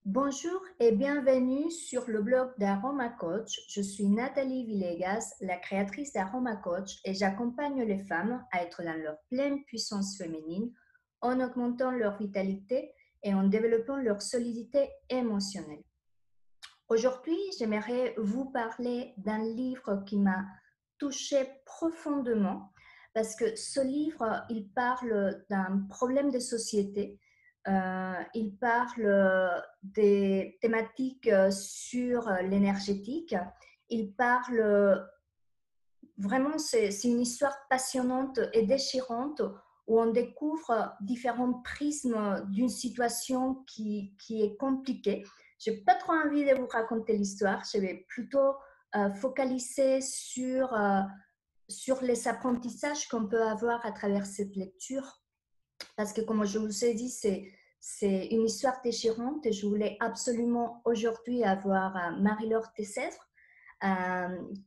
Bonjour et bienvenue sur le blog d'Aroma Coach. Je suis Nathalie Villegas, la créatrice d'Aroma Coach et j'accompagne les femmes à être dans leur pleine puissance féminine en augmentant leur vitalité et en développant leur solidité émotionnelle. Aujourd'hui, j'aimerais vous parler d'un livre qui m'a touchée profondément parce que ce livre, il parle d'un problème de société. Il parle des thématiques sur l'énergétique. Il parle vraiment, c'est une histoire passionnante et déchirante où on découvre différents prismes d'une situation qui est compliquée. Je n'ai pas trop envie de vous raconter l'histoire, je vais plutôt focaliser sur les apprentissages qu'on peut avoir à travers cette lecture. Parce que comme je vous ai dit, c'est une histoire déchirante et je voulais absolument aujourd'hui avoir Marie-Laure Tessèvre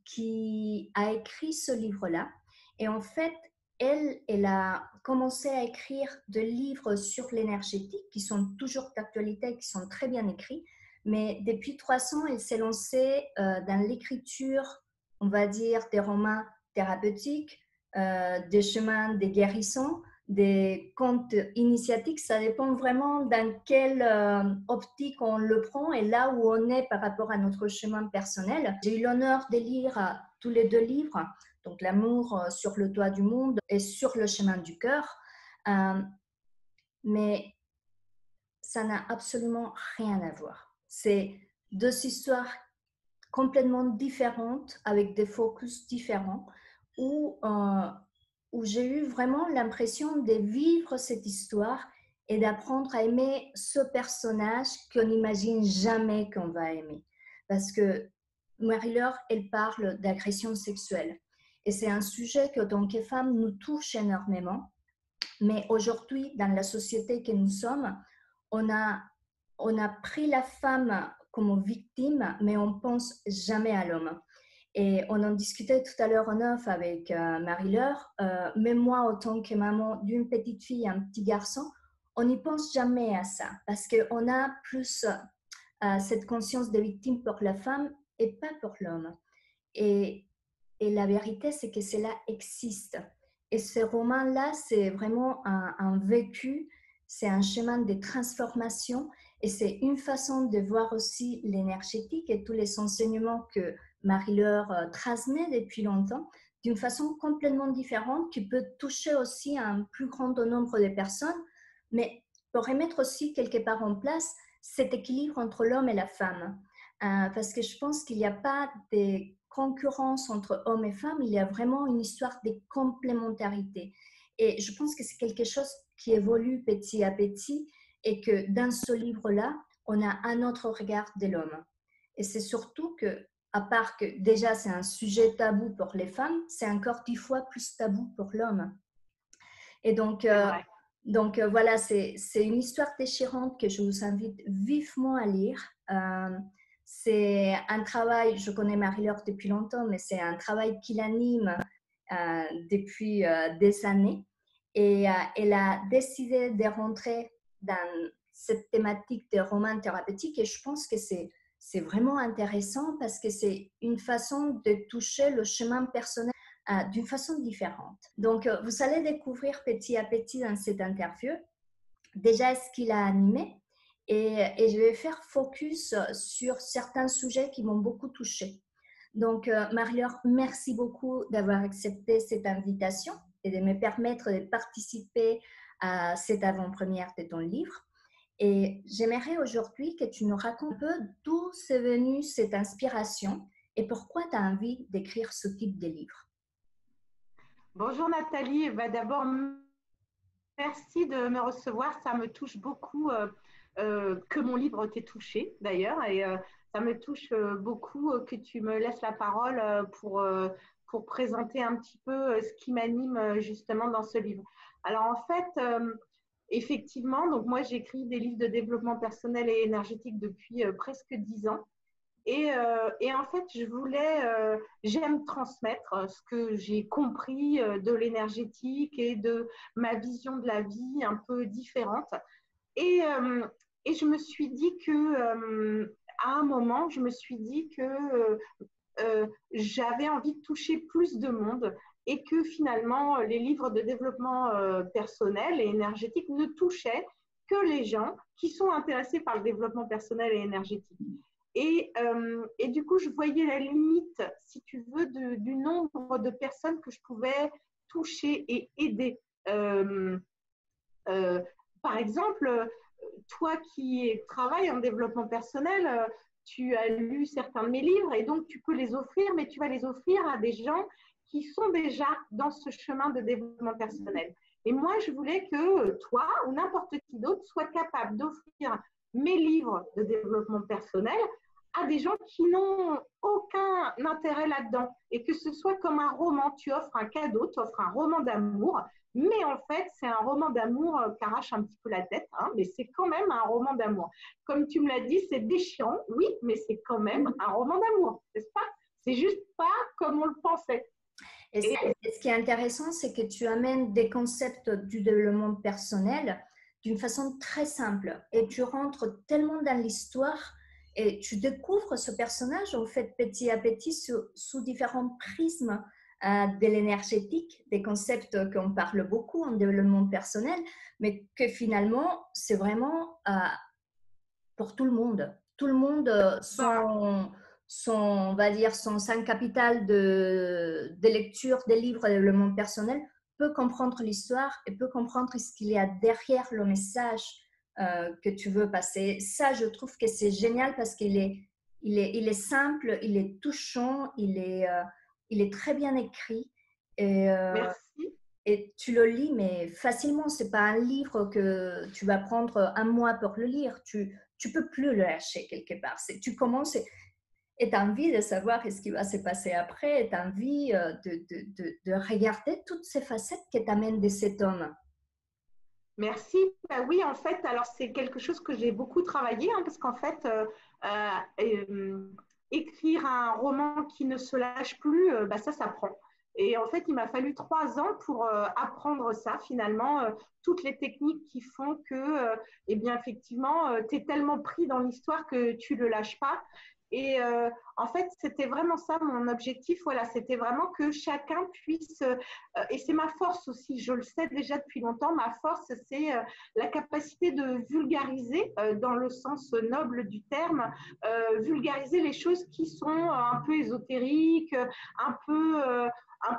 qui a écrit ce livre-là. Et en fait, elle a commencé à écrire des livres sur l'énergétique qui sont toujours d'actualité, qui sont très bien écrits. Mais depuis 3 ans, elle s'est lancée dans l'écriture, on va dire, des romans thérapeutiques, des chemins de guérison, des contes initiatiques. Ça dépend vraiment dans quelle optique on le prend et là où on est par rapport à notre chemin personnel. J'ai eu l'honneur de lire tous les 2 livres, donc L'amour sur le toit du monde et Sur le chemin du cœur. Mais ça n'a absolument rien à voir. C'est 2 histoires complètement différentes, avec des focus différents, où j'ai eu vraiment l'impression de vivre cette histoire et d'apprendre à aimer ce personnage qu'on n'imagine jamais qu'on va aimer. Parce que Marie-Laure, elle parle d'agression sexuelle. Et c'est un sujet que, en tant que femme, nous touche énormément. Mais aujourd'hui, dans la société que nous sommes, on a pris la femme comme victime, mais on ne pense jamais à l'homme. Et on en discutait tout à l'heure en off avec Marie-Laure. Même moi, en tant que maman d'une petite fille et un petit garçon, on n'y pense jamais à ça parce qu'on a plus cette conscience de victime pour la femme et pas pour l'homme. Et, et la vérité, c'est que cela existe. Et ce roman-là, c'est vraiment un vécu, c'est un chemin de transformation et c'est une façon de voir aussi l'énergétique et tous les enseignements que Marie-Laure transmet depuis longtemps d'une façon complètement différente qui peut toucher aussi un plus grand nombre de personnes, mais pour remettre aussi quelque part en place cet équilibre entre l'homme et la femme. Parce que je pense qu'il n'y a pas de concurrence entre hommes et femmes, il y a vraiment une histoire de complémentarité. Et je pense que c'est quelque chose qui évolue petit à petit et que dans ce livre-là, on a un autre regard de l'homme. Et c'est surtout que, à part que déjà c'est un sujet tabou pour les femmes, c'est encore 10 fois plus tabou pour l'homme. Et voilà, c'est une histoire déchirante que je vous invite vivement à lire. C'est un travail, je connais Marie-Laure depuis longtemps, mais c'est un travail qui l'anime depuis des années. Et elle a décidé de rentrer dans cette thématique des romans thérapeutiques et je pense que c'est vraiment intéressant parce que c'est une façon de toucher le chemin personnel d'une façon différente. Donc, vous allez découvrir petit à petit dans cette interview déjà ce qu'il a animé et je vais faire focus sur certains sujets qui m'ont beaucoup touchée. Donc, Marie-Laure, merci beaucoup d'avoir accepté cette invitation et de me permettre de participer à cette avant-première de ton livre. Et j'aimerais aujourd'hui que tu nous racontes un peu d'où c'est venu cette inspiration et pourquoi tu as envie d'écrire ce type de livre. Bonjour Nathalie, d'abord merci de me recevoir, ça me touche beaucoup que mon livre t'ait touché d'ailleurs et ça me touche beaucoup que tu me laisses la parole pour présenter un petit peu ce qui m'anime justement dans ce livre. Alors en fait, effectivement, donc moi j'écris des livres de développement personnel et énergétique depuis presque 10 ans. Et en fait, j'aime transmettre ce que j'ai compris de l'énergétique et de ma vision de la vie un peu différente. Et Et je me suis dit que, à un moment, je me suis dit que j'avais envie de toucher plus de monde et que finalement, les livres de développement personnel et énergétique ne touchaient que les gens qui sont intéressés par le développement personnel et énergétique. Et du coup, je voyais la limite, si tu veux, du nombre de personnes que je pouvais toucher et aider. Euh, euh, Par exemple, toi qui travailles en développement personnel, tu as lu certains de mes livres et donc tu peux les offrir, mais tu vas les offrir à des gens qui sont déjà dans ce chemin de développement personnel. Et moi, je voulais que toi ou n'importe qui d'autre soit capable d'offrir mes livres de développement personnel à des gens qui n'ont aucun intérêt là-dedans. Et que ce soit comme un roman, tu offres un cadeau, tu offres un roman d'amour, mais en fait, c'est un roman d'amour qui arrache un petit peu la tête, hein, mais c'est quand même un roman d'amour. Comme tu me l'as dit, c'est déchirant, oui, mais c'est quand même un roman d'amour, n'est-ce pas? C'est juste pas comme on le pensait. Et ce qui est intéressant, c'est que tu amènes des concepts du développement personnel d'une façon très simple et tu rentres tellement dans l'histoire et tu découvres ce personnage en fait petit à petit sous différents prismes de l'énergétique, des concepts qu'on parle beaucoup en développement personnel, mais que finalement c'est vraiment pour tout le monde. Tout le monde, on va dire, son saint capital de lecture des livres de développement personnel peut comprendre l'histoire et peut comprendre ce qu'il y a derrière le message que tu veux passer. Ça, je trouve que c'est génial parce qu'il est simple, il est touchant, il est très bien écrit. Et, Merci. et tu le lis, mais facilement. Ce n'est pas un livre que tu vas prendre un mois pour le lire. Tu peux plus le lâcher quelque part. Tu commences et tu as envie de savoir ce qui va se passer après, et tu as envie de regarder toutes ces facettes que t'amène de cet homme. Merci. Bah oui, en fait, alors c'est quelque chose que j'ai beaucoup travaillé, hein, parce qu'en fait, écrire un roman qui ne se lâche plus, bah ça prend. Et en fait, il m'a fallu 3 ans pour apprendre ça, finalement, toutes les techniques qui font que, eh bien, effectivement, tu es tellement pris dans l'histoire que tu ne le lâches pas. Et en fait, c'était vraiment ça mon objectif. Voilà, c'était vraiment que chacun puisse, et c'est ma force aussi, je le sais déjà depuis longtemps, ma force, c'est la capacité de vulgariser, dans le sens noble du terme, vulgariser les choses qui sont un peu ésotériques, un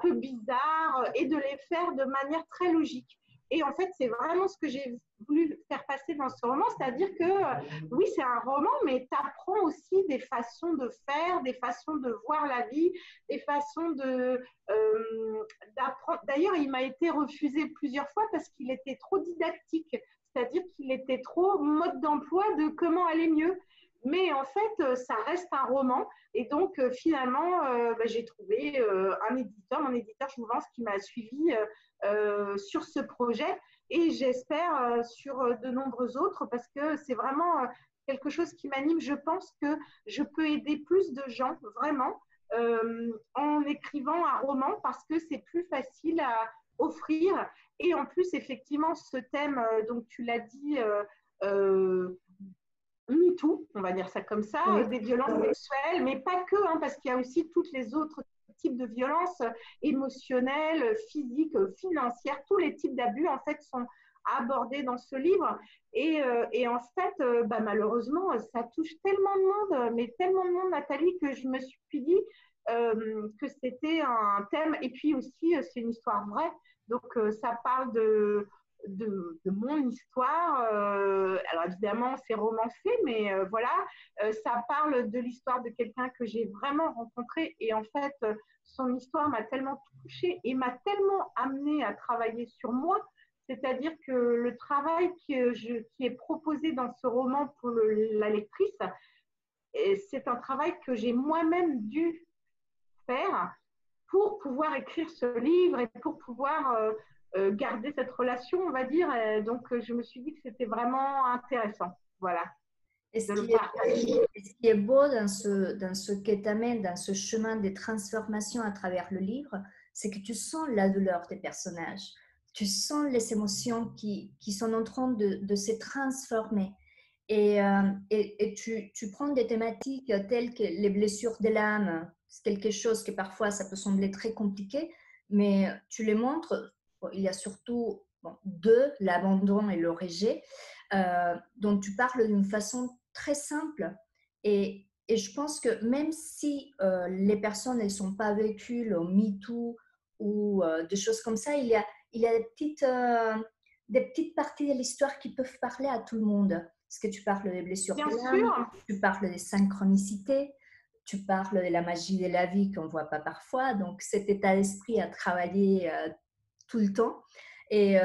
peu bizarres, et de les faire de manière très logique. Et en fait, c'est vraiment ce que j'ai voulu faire passer dans ce roman, c'est-à-dire que oui, c'est un roman, mais tu apprends aussi des façons de faire, des façons de voir la vie, des façons d'apprendre. D'ailleurs, il m'a été refusé plusieurs fois parce qu'il était trop didactique, c'est-à-dire qu'il était trop mode d'emploi de comment aller mieux. Mais en fait, ça reste un roman. Et donc, finalement, j'ai trouvé un éditeur, mon éditeur Jouvence, qui m'a suivi sur ce projet. Et j'espère sur de nombreux autres, parce que c'est vraiment quelque chose qui m'anime. Je pense que je peux aider plus de gens, vraiment, en écrivant un roman, parce que c'est plus facile à offrir. Et en plus, effectivement, ce thème, donc tu l'as dit, MeToo, on va dire ça comme ça, Oui. des violences sexuelles, mais pas que, hein, parce qu'il y a aussi toutes les autres types de violences émotionnelles, physiques, financières, tous les types d'abus en fait sont abordés dans ce livre. Et en fait, malheureusement, ça touche tellement de monde, mais tellement de monde, Nathalie, que je me suis dit que c'était un thème. Et puis aussi, c'est une histoire vraie. Donc, ça parle de mon histoire. Alors évidemment, c'est romancé, mais voilà, ça parle de l'histoire de quelqu'un que j'ai vraiment rencontré. Et en fait, son histoire m'a tellement touchée et m'a tellement amenée à travailler sur moi. C'est-à-dire que le travail qui est proposé dans ce roman pour la lectrice, c'est un travail que j'ai moi-même dû faire pour pouvoir écrire ce livre et pour pouvoir garder cette relation, on va dire. Donc, je me suis dit que c'était vraiment intéressant, voilà, Et de le partager. ce qui est beau dans ce que t'amène, dans ce chemin de transformation à travers le livre, c'est que tu sens la douleur des personnages. Tu sens les émotions qui sont en train de se transformer. Et tu prends des thématiques telles que les blessures de l'âme, c'est quelque chose que parfois ça peut sembler très compliqué, mais tu les montres. Bon, il y a surtout deux, l'abandon et le rejet, dont tu parles d'une façon très simple. Et je pense que même si les personnes elles sont pas vécues le MeToo ou des choses comme ça, il y a des petites parties de l'histoire qui peuvent parler à tout le monde. Parce que tu parles des blessures Bien de l'âme, sûr. tu parles des synchronicités, tu parles de la magie de la vie qu'on ne voit pas parfois. Donc, cet état d'esprit à travailler tout le temps. Et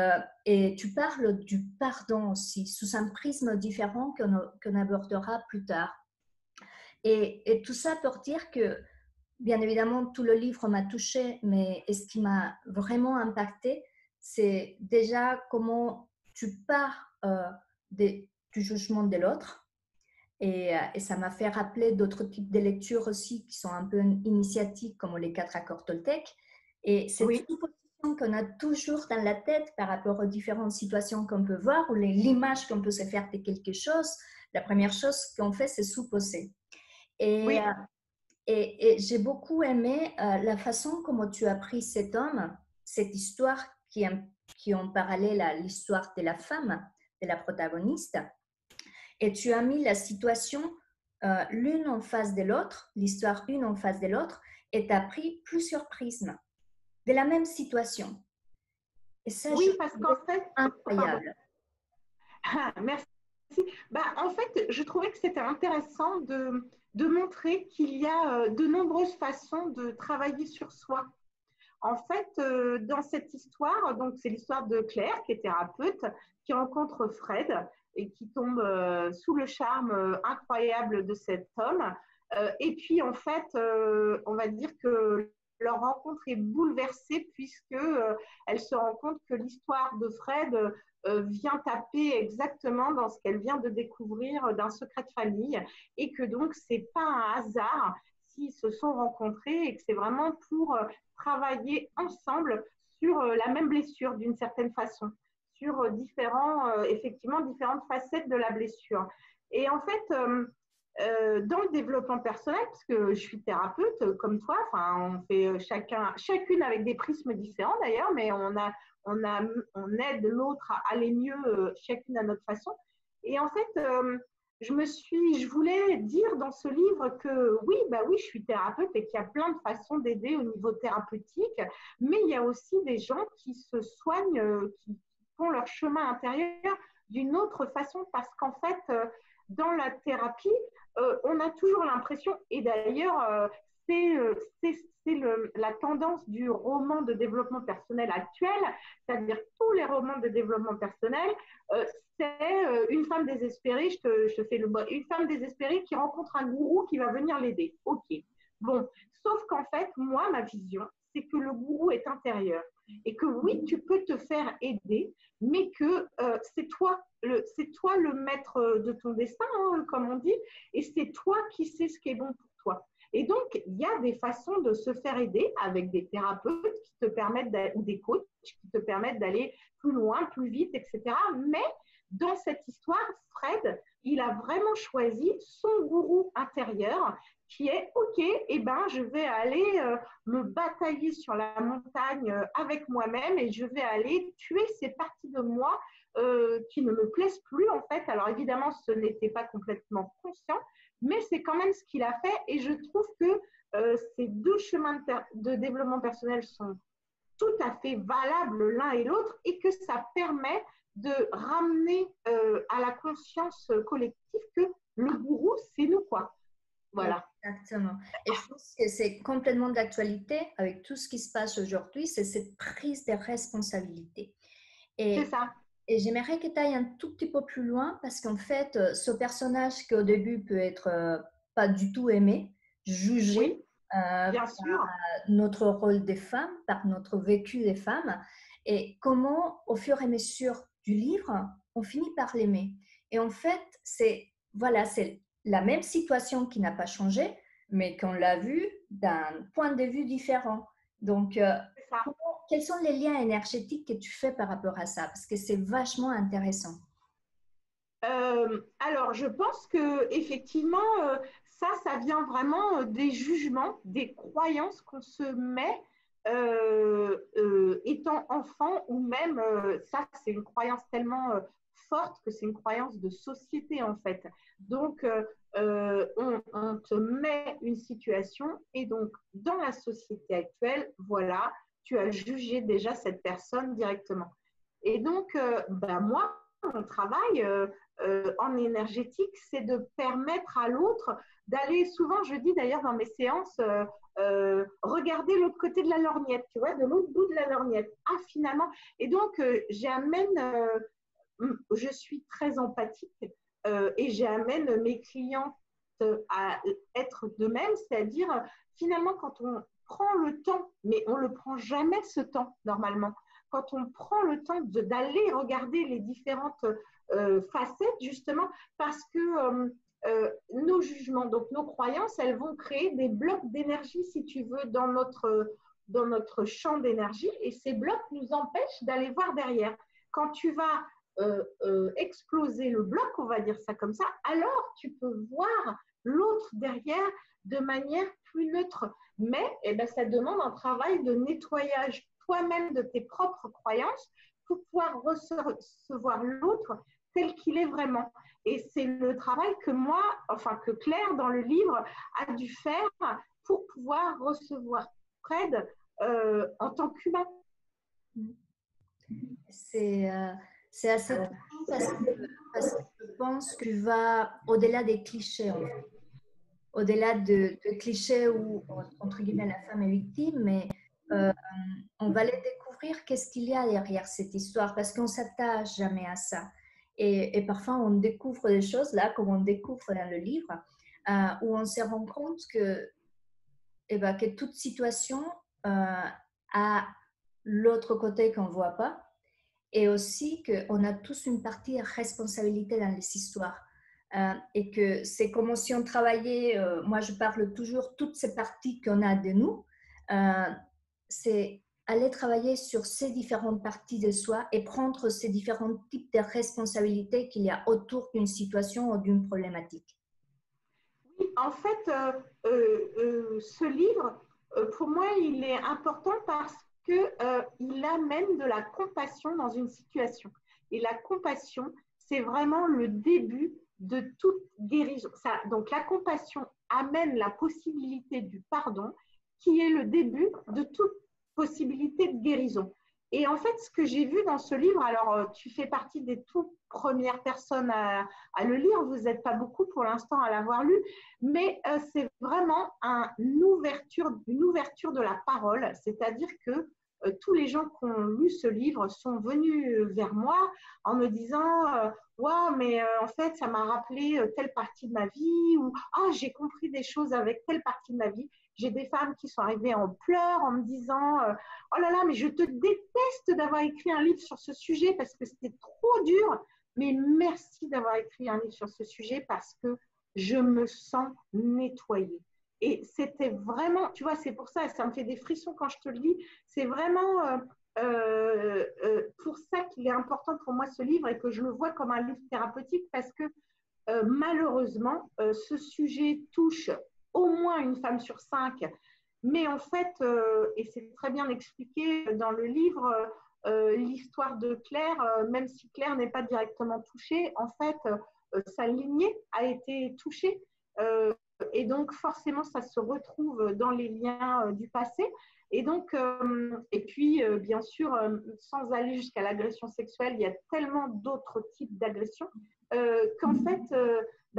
tu parles du pardon aussi, sous un prisme différent qu'on abordera plus tard. Et tout ça pour dire que, bien évidemment, tout le livre m'a touchée, mais ce qui m'a vraiment impacté, c'est déjà comment tu pars du jugement de l'autre. Et ça m'a fait rappeler d'autres types de lectures aussi qui sont un peu initiatiques, comme les 4 accords Toltec. Et cette Oui, supposition qu'on a toujours dans la tête par rapport aux différentes situations qu'on peut voir ou l'image qu'on peut se faire de quelque chose, la première chose qu'on fait, c'est supposer. Et, oui. et j'ai beaucoup aimé la façon comment tu as pris cet homme, cette histoire qui est en parallèle à l'histoire de la femme, de la protagoniste, et tu as mis la situation l'une en face de l'autre, l'histoire une en face de l'autre, et tu as pris plusieurs prismes de la même situation. Et ça, je Oui, parce qu'en trouvais fait, pardon. incroyable. Merci. Bah, en fait, je trouvais que c'était intéressant de montrer qu'il y a de nombreuses façons de travailler sur soi. En fait, dans cette histoire, donc c'est l'histoire de Claire, qui est thérapeute, qui rencontre Fred et qui tombe sous le charme incroyable de cet homme. Et puis, en fait, on va dire que leur rencontre est bouleversée puisque elle se rend compte que l'histoire de Fred vient taper exactement dans ce qu'elle vient de découvrir d'un secret de famille et que donc c'est pas un hasard s'ils se sont rencontrés et que c'est vraiment pour travailler ensemble sur la même blessure d'une certaine façon, sur effectivement différentes facettes de la blessure. Et en fait, dans le développement personnel, parce que je suis thérapeute comme toi, enfin, on fait chacune avec des prismes différents d'ailleurs, mais on aide l'autre à aller mieux chacune à notre façon. Et en fait, je voulais dire dans ce livre que oui, bah oui, je suis thérapeute et qu'il y a plein de façons d'aider au niveau thérapeutique, mais il y a aussi des gens qui se soignent, qui font leur chemin intérieur d'une autre façon parce qu'en fait, dans la thérapie, on a toujours l'impression, et d'ailleurs, c'est la tendance du roman de développement personnel actuel, c'est-à-dire tous les romans de développement personnel, c'est une femme désespérée, je te fais le mot, une femme désespérée qui rencontre un gourou qui va venir l'aider. Ok. Bon, sauf qu'en fait, moi, ma vision, c'est que le gourou est intérieur et que oui, tu peux te faire aider, mais que c'est toi le maître de ton destin, hein, comme on dit, et c'est toi qui sais ce qui est bon pour toi. Et donc, il y a des façons de se faire aider avec des thérapeutes qui te permettent ou des coachs qui te permettent d'aller plus loin, plus vite, etc. Mais dans cette histoire, Fred, il a vraiment choisi son gourou intérieur qui est OK, eh ben, je vais aller me batailler sur la montagne avec moi-même et je vais aller tuer ces parties de moi qui ne me plaisent plus en fait. Alors évidemment, ce n'était pas complètement conscient, mais c'est quand même ce qu'il a fait et je trouve que ces deux chemins de développement personnel sont tout à fait valables l'un et l'autre et que ça permet de ramener à la conscience collective que le gourou, c'est nous, quoi. Voilà. Exactement. Et je pense que c'est complètement d'actualité avec tout ce qui se passe aujourd'hui, c'est cette prise de responsabilité. C'est Et, ça. et j'aimerais que tu ailles un tout petit peu plus loin parce qu'en fait, ce personnage qui au début peut être pas du tout aimé, jugé Oui, bien par sûr. notre rôle des femmes, par notre vécu des femmes, et comment au fur et à mesure du livre, on finit par l'aimer. Et en fait, c'est la même situation qui n'a pas changé, mais qu'on l'a vue d'un point de vue différent. Donc, C'est ça. quels sont les liens énergétiques que tu fais par rapport à ça? Parce que c'est vachement intéressant. Alors, je pense que effectivement, ça vient vraiment des jugements, des croyances qu'on se met étant enfant, ou même ça, c'est une croyance tellement forte que c'est une croyance de société en fait. Donc, on te met une situation et donc dans la société actuelle, voilà, tu as jugé déjà cette personne directement. Et donc, moi, mon travail en énergétique, c'est de permettre à l'autre d'aller, souvent je dis d'ailleurs dans mes séances, regarder l'autre côté de la lorgnette, tu vois, de l'autre bout de la lorgnette. Ah, finalement. Et donc, je suis très empathique et j'amène mes clientes à être de même, c'est-à-dire finalement quand on prend le temps, mais on ne le prend jamais ce temps normalement, quand on prend le temps d'aller regarder les différentes facettes, justement, parce que nos jugements, donc nos croyances, elles vont créer des blocs d'énergie, si tu veux, dans notre champ d'énergie, et ces blocs nous empêchent d'aller voir derrière. Quand tu vas exploser le bloc, on va dire ça comme ça, alors tu peux voir l'autre derrière de manière plus neutre. Mais ça demande un travail de nettoyage toi-même de tes propres croyances pour pouvoir recevoir l'autre tel qu'il est vraiment. Et c'est le travail que moi, enfin que Claire dans le livre a dû faire pour pouvoir recevoir Fred en tant qu'humain. C'est assez touchant parce que je pense que tu vas au-delà des clichés, en fait. Au-delà de clichés où, entre guillemets, la femme est victime, mais on va les découvrir qu'est-ce qu'il y a derrière cette histoire parce qu'on ne s'attache jamais à ça. Et parfois, on découvre des choses, là, comme on découvre dans le livre, où on se rend compte que toute situation a l'autre côté qu'on ne voit pas. Et aussi qu'on a tous une partie de responsabilité dans les histoires. Et que c'est comme si on travaillait, moi je parle toujours, toutes ces parties qu'on a de nous, c'est aller travailler sur ces différentes parties de soi et prendre ces différents types de responsabilités qu'il y a autour d'une situation ou d'une problématique. Oui, en fait, ce livre, pour moi, il est important parce qu'il amène de la compassion dans une situation. Et la compassion, c'est vraiment le début de toute guérison. Ça, donc, la compassion amène la possibilité du pardon, qui est le début de toute possibilité de guérison. Et en fait, ce que j'ai vu dans ce livre, alors tu fais partie des toutes premières personnes à le lire, vous n'êtes pas beaucoup pour l'instant à l'avoir lu, mais c'est vraiment une ouverture de la parole, c'est-à-dire que tous les gens qui ont lu ce livre sont venus vers moi en me disant wow, mais en fait, ça m'a rappelé telle partie de ma vie, ou ah, j'ai compris des choses avec telle partie de ma vie. J'ai des femmes qui sont arrivées en pleurs en me disant oh là là, mais je te déteste d'avoir écrit un livre sur ce sujet parce que c'était trop dur, mais merci d'avoir écrit un livre sur ce sujet parce que je me sens nettoyée. Et c'était vraiment, tu vois, c'est pour ça, ça me fait des frissons quand je te le dis, c'est vraiment pour ça qu'il est important pour moi ce livre et que je le vois comme un livre thérapeutique parce que malheureusement, ce sujet touche au moins une femme sur 5, mais en fait, et c'est très bien expliqué dans le livre, l'histoire de Claire, même si Claire n'est pas directement touchée, en fait, sa lignée a été touchée. Et donc, forcément, ça se retrouve dans les liens du passé. Et donc, et puis, bien sûr, sans aller jusqu'à l'agression sexuelle, il y a tellement d'autres types d'agressions qu'en fait,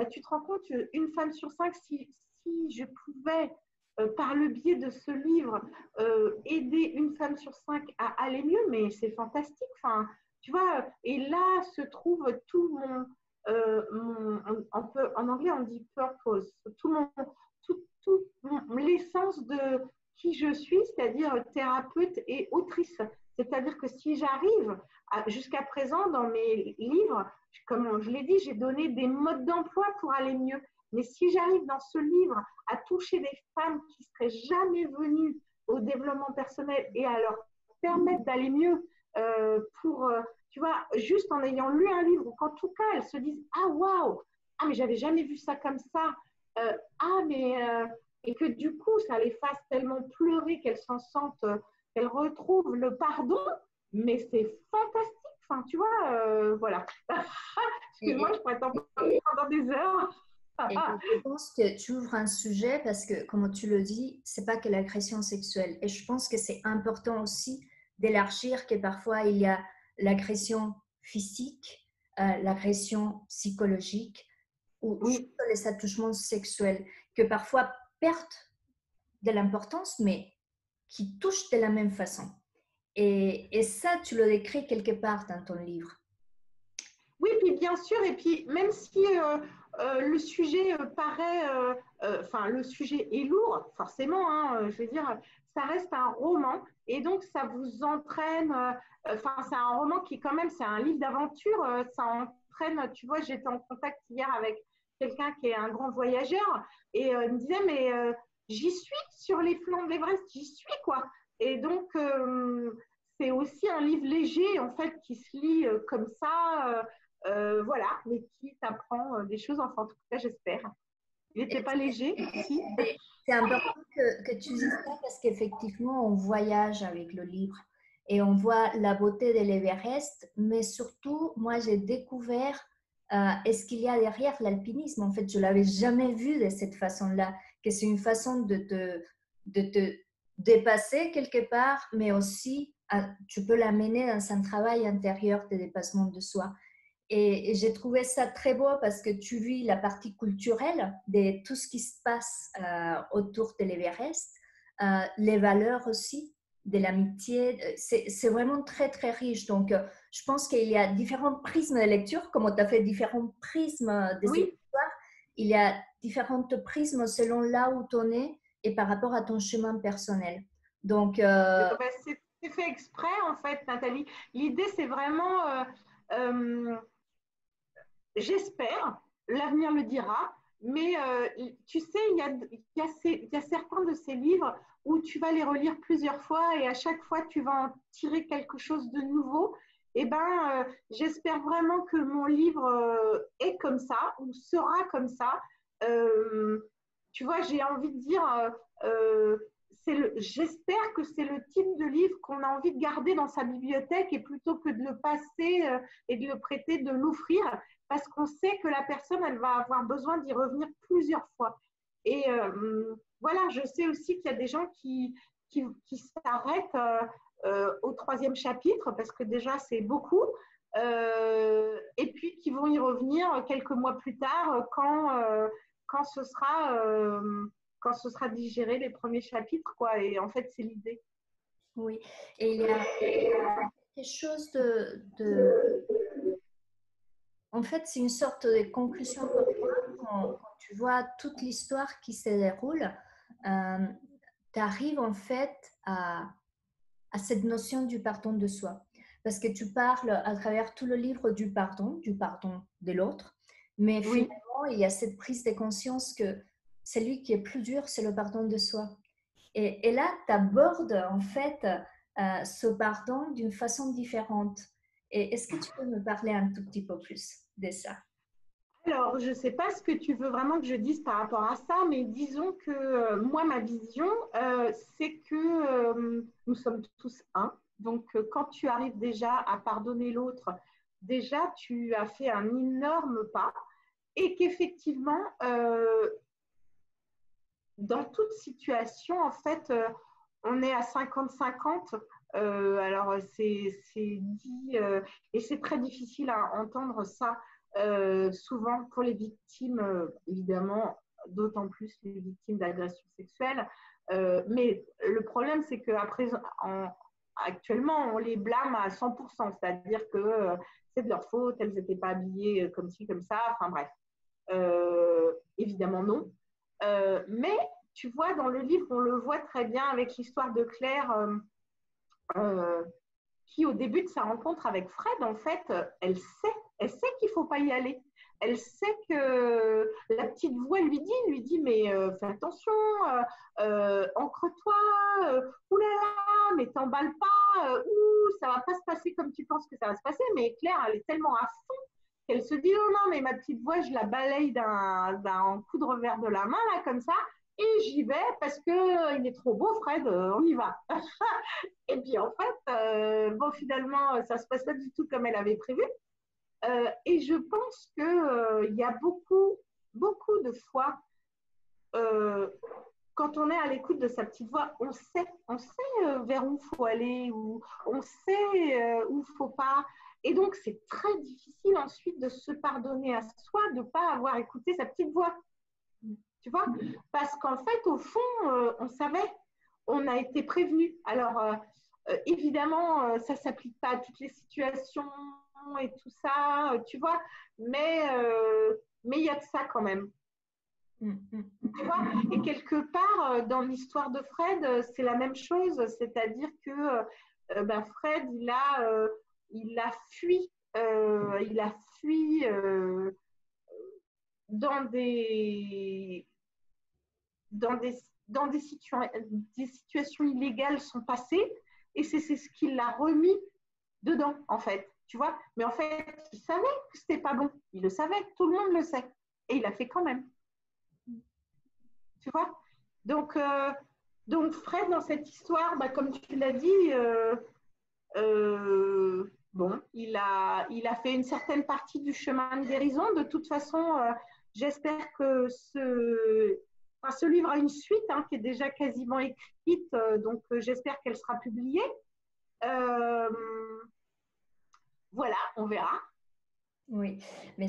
tu te rends compte, une femme sur 5, si je pouvais, par le biais de ce livre, aider une femme sur 5 à aller mieux, mais c'est fantastique. Enfin, tu vois, et là se trouve tout en anglais on dit purpose, l'essence de qui je suis, c'est-à-dire thérapeute et autrice. C'est-à-dire que si j'arrive jusqu'à présent dans mes livres, comme je l'ai dit, j'ai donné des modes d'emploi pour aller mieux. Mais si j'arrive dans ce livre à toucher des femmes qui ne seraient jamais venues au développement personnel et à leur permettre d'aller mieux tu vois, juste en ayant lu un livre, ou qu'en tout cas, elles se disent, ah waouh, ah mais j'avais jamais vu ça comme ça, ah mais, et que du coup, ça les fasse tellement pleurer qu'elles s'en sentent, qu'elles retrouvent le pardon, mais c'est fantastique. Enfin, tu vois, voilà. Et, Excuse-moi, je pourrais t'en parler pendant des heures. et je pense que tu ouvres un sujet parce que, comme tu le dis, c'est pas que l'agression sexuelle. Et je pense que c'est important aussi d'élargir que parfois il y a l'agression physique, l'agression psychologique ou juste Oui, les attouchements sexuels, que parfois perdent de l'importance, mais qui touchent de la même façon. Et ça, tu le décris quelque part dans ton livre. oui, puis bien sûr, et puis même si le sujet paraît, enfin le sujet est lourd, forcément, hein, je veux dire, ça reste un roman, et donc ça vous entraîne, enfin c'est un roman qui quand même, c'est un livre d'aventure, ça entraîne, tu vois, j'étais en contact hier avec quelqu'un qui est un grand voyageur, et il me disait, mais j'y suis sur les flancs de l'Everest, j'y suis quoi. Et donc, c'est aussi un livre léger, en fait, qui se lit comme ça. Voilà, mais qui t'apprend des choses, enfin, en tout cas, j'espère. Il n'était pas léger, si. C'est important que tu dises ça parce qu'effectivement, on voyage avec le livre et on voit la beauté de l'Everest, mais surtout, moi, j'ai découvert est-ce qu'il y a derrière l'alpinisme. En fait, je ne l'avais jamais vu de cette façon-là, que c'est une façon de te dépasser quelque part, mais aussi tu peux l'amener dans un travail intérieur de dépassement de soi. Et j'ai trouvé ça très beau parce que tu vis la partie culturelle de tout ce qui se passe autour de l'Everest, les valeurs aussi de l'amitié. C'est vraiment très, très riche. Donc, je pense qu'il y a différents prismes de lecture, comme tu as fait différents prismes des Oui, histoires. Il y a différents prismes selon là où tu en es et par rapport à ton chemin personnel. Donc, bah, c'est fait exprès, en fait, Nathalie. L'idée, c'est vraiment, euh, j'espère, l'avenir le dira, mais tu sais, il y a certains de ces livres où tu vas les relire plusieurs fois et à chaque fois, tu vas en tirer quelque chose de nouveau. Eh ben, j'espère vraiment que mon livre est comme ça ou sera comme ça. Euh, Tu vois, j'ai envie de dire, j'espère que c'est le type de livre qu'on a envie de garder dans sa bibliothèque et plutôt que de le passer et de le prêter, de l'offrir parce qu'on sait que la personne, elle va avoir besoin d'y revenir plusieurs fois. Et voilà, je sais aussi qu'il y a des gens qui s'arrêtent au troisième chapitre, parce que déjà, c'est beaucoup, et puis qui vont y revenir quelques mois plus tard quand ce sera, quand ce sera digéré les premiers chapitres, quoi. Et en fait, c'est l'idée. oui. Et il y a quelque chose en fait, c'est une sorte de conclusion pour toi quand tu vois toute l'histoire qui se déroule. Tu arrives en fait à cette notion du pardon de soi. Parce que tu parles à travers tout le livre du pardon de l'autre. Mais Oui. finalement, il y a cette prise de conscience que celui qui est plus dur, c'est le pardon de soi. Et là, tu abordes en fait ce pardon d'une façon différente. Et est-ce que tu peux me parler un tout petit peu plus de ça? Alors, je ne sais pas ce que tu veux vraiment que je dise par rapport à ça, mais disons que moi, ma vision, c'est que nous sommes tous un. Donc, quand tu arrives déjà à pardonner l'autre, déjà, tu as fait un énorme pas et qu'effectivement, dans toute situation, en fait, on est à 50-50. Alors, c'est dit, et c'est très difficile à entendre ça, souvent pour les victimes, évidemment, d'autant plus les victimes d'agressions sexuelles. Mais le problème, c'est actuellement, on les blâme à 100%, c'est-à-dire que c'est de leur faute, elles n'étaient pas habillées comme ci, comme ça, enfin bref. Évidemment, non. Mais tu vois, dans le livre, on le voit très bien avec l'histoire de Claire, euh, qui, au début de sa rencontre avec Fred, en fait, elle sait qu'il ne faut pas y aller. Elle sait que la petite voix lui dit, mais fais attention, ancre-toi, oulala, mais t'emballe pas, ça va pas se passer comme tu penses que ça va se passer, mais Claire, elle est tellement à fond qu'elle se dit, oh non, mais ma petite voix, je la balaye d'un coup de revers de la main, là, comme ça, et j'y vais parce qu'il est trop beau, Fred, on y va. Et puis en fait, bon, finalement, ça se passe pas du tout comme elle avait prévu. Et je pense qu'il y a beaucoup de fois, euh, quand on est à l'écoute de sa petite voix, on sait vers où il faut aller, ou on sait où il ne faut pas. Et donc, c'est très difficile ensuite de se pardonner à soi de ne pas avoir écouté sa petite voix. Tu vois? Parce qu'en fait, au fond, on savait, on a été prévenu. Alors, évidemment, ça ne s'applique pas à toutes les situations et tout ça, tu vois, mais il y a de ça quand même. Tu vois, et quelque part, dans l'histoire de Fred, c'est la même chose, c'est-à-dire que Fred, il a fui, dans des, dans des, dans des situations illégales sont passées, et c'est ce qui l'a remis dedans, en fait, tu vois. Mais en fait, il savait que c'était pas bon, il le savait, tout le monde le sait, et il a fait quand même. Tu vois, donc Fred, dans cette histoire, comme tu l'as dit, bon, il a fait une certaine partie du chemin de guérison. De toute façon, j'espère que ce livre a une suite, hein, qui est déjà quasiment écrite, donc j'espère qu'elle sera publiée. Euh, voilà, on verra. Oui, mais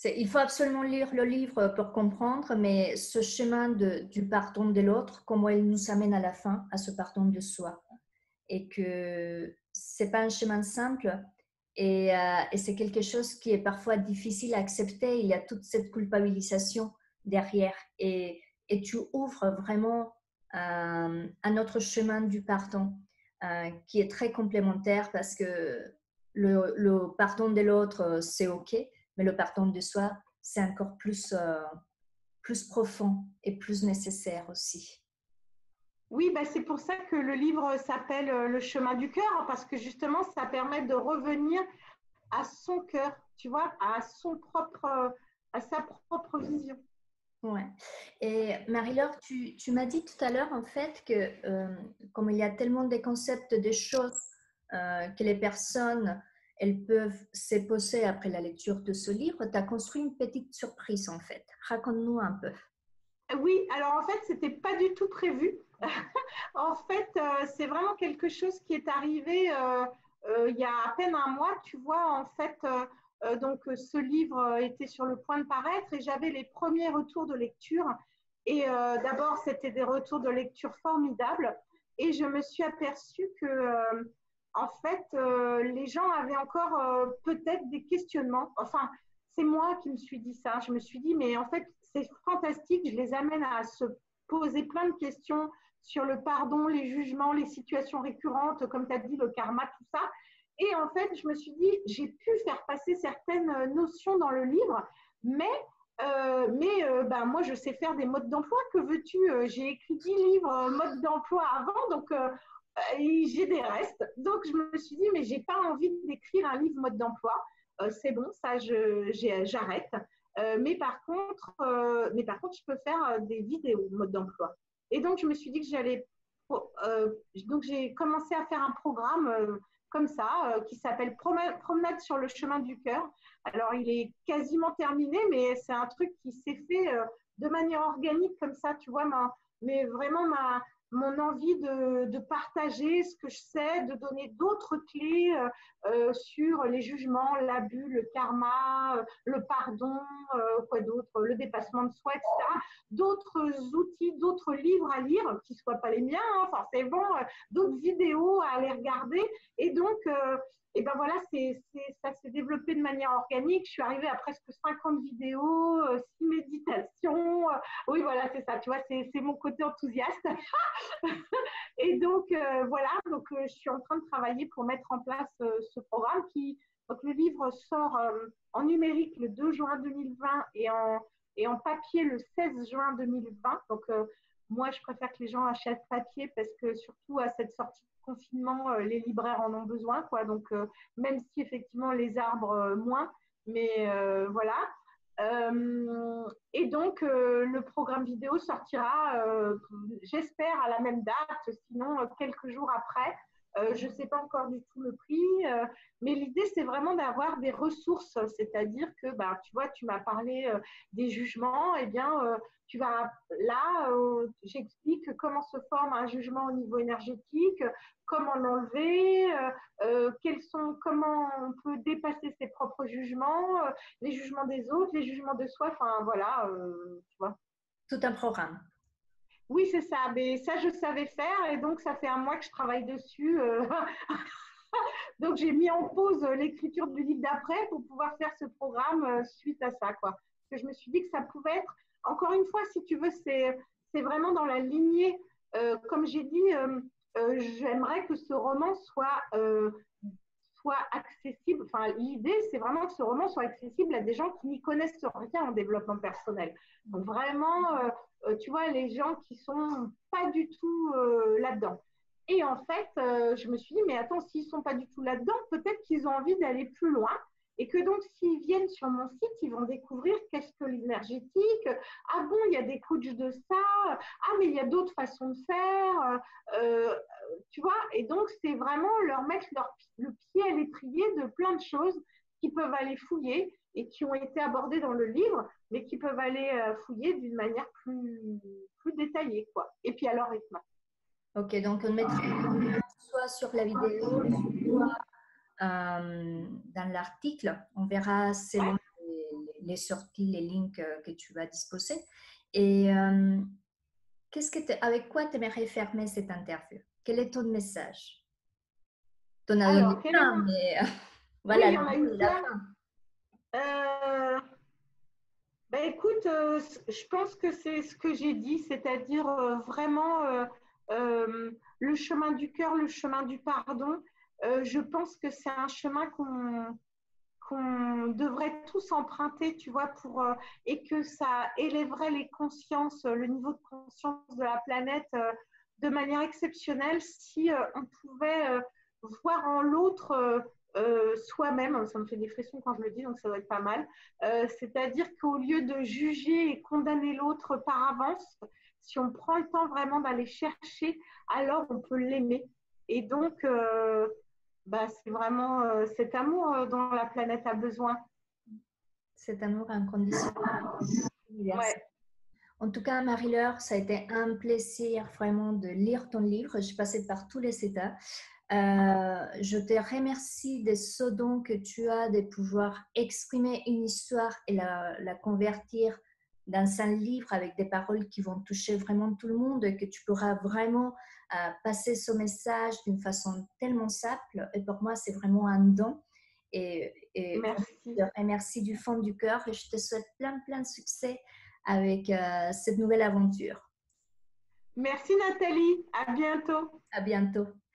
il faut absolument lire le livre pour comprendre, mais ce chemin du pardon de l'autre, comment il nous amène à la fin à ce pardon de soi. Et que c'est pas un chemin simple et c'est quelque chose qui est parfois difficile à accepter. Il y a toute cette culpabilisation derrière et tu ouvres vraiment un autre chemin du pardon qui est très complémentaire parce que le pardon de l'autre, c'est OK, mais le pardon de soi, c'est encore plus profond et plus nécessaire aussi. Oui, c'est pour ça que le livre s'appelle Le chemin du cœur, parce que justement, ça permet de revenir à son cœur, tu vois, à sa propre vision. Ouais. Et Marie-Laure, tu m'as dit tout à l'heure en fait que comme il y a tellement de concepts, de choses que les personnes elles peuvent s'époser après la lecture de ce livre, tu as construit une petite surprise en fait. Raconte-nous un peu. Oui, alors en fait, c'était pas du tout prévu. En fait, c'est vraiment quelque chose qui est arrivé il y a à peine un mois, tu vois. En fait, donc ce livre était sur le point de paraître et j'avais les premiers retours de lecture. Et d'abord, c'était des retours de lecture formidables. Et je me suis aperçue que, en fait, les gens avaient encore peut-être des questionnements. Enfin, c'est moi qui me suis dit ça. Je me suis dit, mais en fait, c'est fantastique. Je les amène à se poser plein de questions sur le pardon, les jugements, les situations récurrentes, comme tu as dit, le karma, tout ça. Et en fait, je me suis dit, j'ai pu faire passer certaines notions dans le livre, mais moi, je sais faire des modes d'emploi. Que veux-tu? J'ai écrit 10 livres modes d'emploi avant, donc j'ai des restes. Donc, je me suis dit, mais j'ai pas envie d'écrire un livre mode d'emploi. C'est bon, ça, j'arrête. Mais par contre, je peux faire des vidéos mode d'emploi. Et donc, je me suis dit que j'allais. Donc, j'ai commencé à faire un programme comme ça, qui s'appelle Promenade sur le chemin du cœur. Alors, il est quasiment terminé, mais c'est un truc qui s'est fait de manière organique, comme ça, tu vois, mais vraiment mon envie de partager ce que je sais, de donner d'autres clés sur les jugements, l'abus, le karma, le pardon, quoi d'autre, le dépassement de soi, etc. D'autres outils, d'autres livres à lire, qui ne soient pas les miens, hein, forcément, d'autres vidéos à aller regarder. Et donc, et ben voilà, ça s'est développé de manière organique. Je suis arrivée à presque 50 vidéos, 6 méditations. Oui, voilà, c'est ça. Tu vois, c'est mon côté enthousiaste. Et donc, voilà, donc je suis en train de travailler pour mettre en place ce programme donc le livre sort en numérique le 2 juin 2020 et en papier le 16 juin 2020. Donc, moi, je préfère que les gens achètent papier parce que surtout à cette sortie de confinement, les libraires en ont besoin, quoi. Donc, même si effectivement les arbres moins, mais voilà. Et donc, le programme vidéo sortira, j'espère, à la même date, sinon quelques jours après. Je ne sais pas encore du tout le prix, mais l'idée, c'est vraiment d'avoir des ressources, c'est-à-dire que, bah, tu vois, tu m'as parlé des jugements, et eh bien, tu vas là, j'explique comment se forme un jugement au niveau énergétique, comment l'enlever, comment on peut dépasser ses propres jugements, les jugements des autres, les jugements de soi, enfin voilà, tu vois. Tout un programme. Oui, c'est ça, mais ça je savais faire et donc ça fait un mois que je travaille dessus. Donc j'ai mis en pause l'écriture du livre d'après pour pouvoir faire ce programme suite à ça, quoi. Parce que je me suis dit que ça pouvait être, encore une fois, si tu veux, c'est vraiment dans la lignée. Comme j'ai dit, j'aimerais que ce roman soit accessible. Enfin, l'idée, c'est vraiment que ce roman soit accessible à des gens qui n'y connaissent rien en développement personnel. Donc vraiment, tu vois, les gens qui sont pas du tout là-dedans. Et en fait, je me suis dit, mais attends, s'ils sont pas du tout là-dedans, peut-être qu'ils ont envie d'aller plus loin. Et que donc, s'ils viennent sur mon site, ils vont découvrir qu'est-ce que l'énergétique. Ah bon, il y a des coachs de ça. Ah, mais il y a d'autres façons de faire. Tu vois, et donc, c'est vraiment leur mettre le pied à l'étrier de plein de choses qui peuvent aller fouiller et qui ont été abordées dans le livre, mais qui peuvent aller fouiller d'une manière plus détaillée, quoi. Et puis à leur rythme. Ok, donc on mettra soit sur la vidéo, soit dans l'article. On verra selon Ouais. les sorties, les links que tu vas disposer. Et avec quoi tu aimerais fermer cette interview? Quel est ton message? Tu en as donné Alors, quel est plein, mon... mais Oui, voilà, il y le en a mot eu de la plein. fin. Ben écoute, je pense que c'est ce que j'ai dit, c'est-à-dire vraiment le chemin du cœur, le chemin du pardon. Je pense que c'est un chemin qu'on devrait tous emprunter, tu vois, et que ça élèverait les consciences, le niveau de conscience de la planète de manière exceptionnelle si on pouvait voir en l'autre soi-même. Ça me fait des frissons quand je le dis, donc ça doit être pas mal. C'est-à-dire qu'au lieu de juger et condamner l'autre par avance, si on prend le temps vraiment d'aller chercher, alors on peut l'aimer. Et donc, bah, c'est vraiment cet amour dont la planète a besoin. Cet amour inconditionnel, universel. Ouais. En tout cas, Marie-Laure, ça a été un plaisir vraiment de lire ton livre. Je suis passée par tous les états. Je te remercie de ce don que tu as de pouvoir exprimer une histoire et la convertir dans un livre avec des paroles qui vont toucher vraiment tout le monde et que tu pourras vraiment passer ce message d'une façon tellement simple. Et pour moi, c'est vraiment un don. Et je Merci. te remercie du fond du cœur et je te souhaite plein de succès avec cette nouvelle aventure. Merci Nathalie. À bientôt. À bientôt.